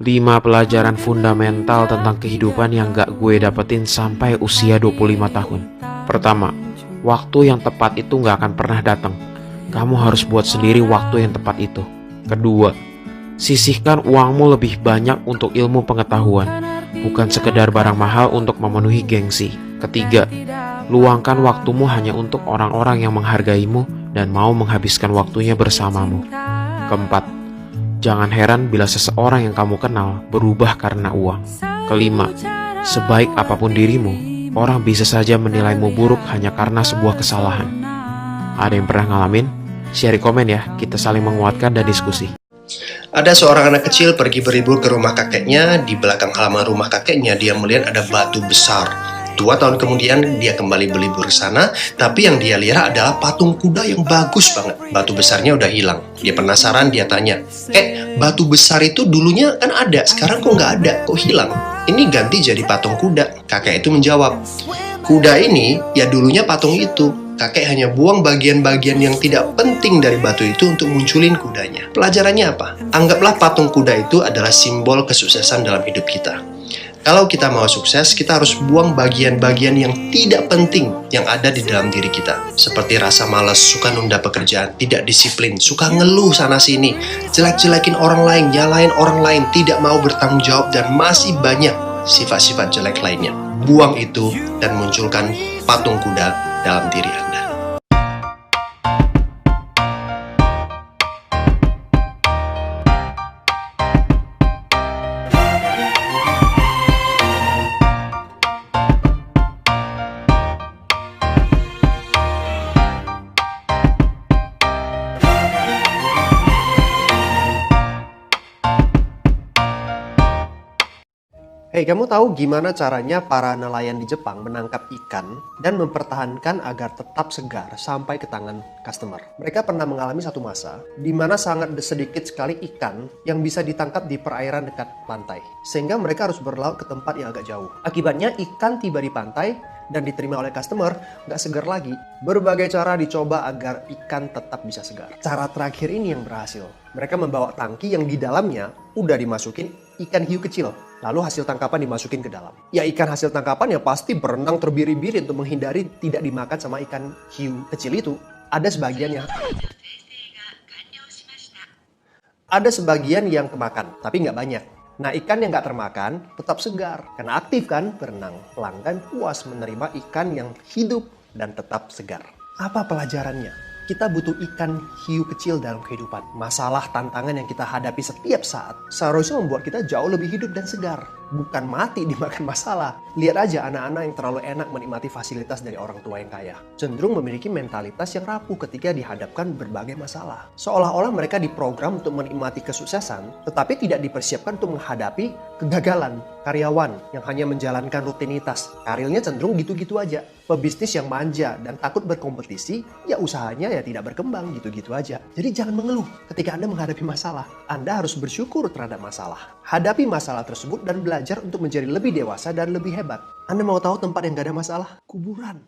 5 pelajaran fundamental tentang kehidupan yang gak gue dapetin sampai usia 25 tahun. Pertama, waktu yang tepat itu gak akan pernah datang. Kamu harus buat sendiri waktu yang tepat itu. Kedua, sisihkan uangmu lebih banyak untuk ilmu pengetahuan, bukan sekedar barang mahal untuk memenuhi gengsi. Ketiga, luangkan waktumu hanya untuk orang-orang yang menghargaimu dan mau menghabiskan waktunya bersamamu. Keempat, jangan heran bila seseorang yang kamu kenal berubah karena uang. Kelima, sebaik apapun dirimu, orang bisa saja menilaimu buruk hanya karena sebuah kesalahan. Ada yang pernah ngalamin? Share di komen ya, kita saling menguatkan dan diskusi. Ada seorang anak kecil pergi berlibur ke rumah kakeknya. Di belakang halaman rumah kakeknya, dia melihat ada batu besar. 2 tahun kemudian dia kembali berlibur ke sana, tapi yang dia lihat adalah patung kuda yang bagus banget. Batu besarnya udah hilang. Dia penasaran, dia tanya, batu besar itu dulunya kan ada, sekarang kok nggak ada, kok hilang? Ini ganti jadi patung kuda. Kakek itu menjawab, kuda ini ya dulunya patung itu. Kakek hanya buang bagian-bagian yang tidak penting dari batu itu untuk munculin kudanya. Pelajarannya apa? Anggaplah patung kuda itu adalah simbol kesuksesan dalam hidup kita. Kalau kita mau sukses, kita harus buang bagian-bagian yang tidak penting yang ada di dalam diri kita. Seperti rasa malas, suka nunda pekerjaan, tidak disiplin, suka ngeluh sana-sini, jelek-jelekin orang lain, nyalain orang lain, tidak mau bertanggung jawab, dan masih banyak sifat-sifat jelek lainnya. Buang itu dan munculkan patung kuda dalam diri Anda. Kamu tahu gimana caranya para nelayan di Jepang menangkap ikan dan mempertahankan agar tetap segar sampai ke tangan customer? Mereka pernah mengalami satu masa di mana sangat sedikit sekali ikan yang bisa ditangkap di perairan dekat pantai, sehingga mereka harus berlaut ke tempat yang agak jauh. Akibatnya ikan tiba di pantai dan diterima oleh customer nggak segar lagi. Berbagai cara dicoba agar ikan tetap bisa segar. Cara terakhir ini yang berhasil. Mereka membawa tangki yang di dalamnya udah dimasukin ikan hiu kecil. Lalu hasil tangkapan dimasukin ke dalam. Ya ikan hasil tangkapan ya pasti berenang terbiri-biri untuk menghindari tidak dimakan sama ikan hiu kecil itu. Ada sebagian yang kemakan, tapi nggak banyak. Nah ikan yang nggak termakan tetap segar. Karena aktif kan berenang. Pelanggan puas menerima ikan yang hidup dan tetap segar. Apa pelajarannya? Kita butuh ikan hiu kecil dalam kehidupan. Masalah tantangan yang kita hadapi setiap saat seharusnya membuat kita jauh lebih hidup dan segar. Bukan mati dimakan masalah. Lihat aja anak-anak yang terlalu enak menikmati fasilitas dari orang tua yang kaya. Cenderung memiliki mentalitas yang rapuh ketika dihadapkan berbagai masalah. Seolah-olah mereka diprogram untuk menikmati kesuksesan, tetapi tidak dipersiapkan untuk menghadapi kegagalan. Karyawan yang hanya menjalankan rutinitas, karirnya cenderung gitu-gitu aja. Pebisnis yang manja dan takut berkompetisi, ya usahanya ya tidak berkembang gitu-gitu aja. Jadi jangan mengeluh ketika Anda menghadapi masalah. Anda harus bersyukur terhadap masalah. Hadapi masalah tersebut dan belajar untuk menjadi lebih dewasa dan lebih hebat. Anda mau tahu tempat yang gak ada masalah? Kuburan.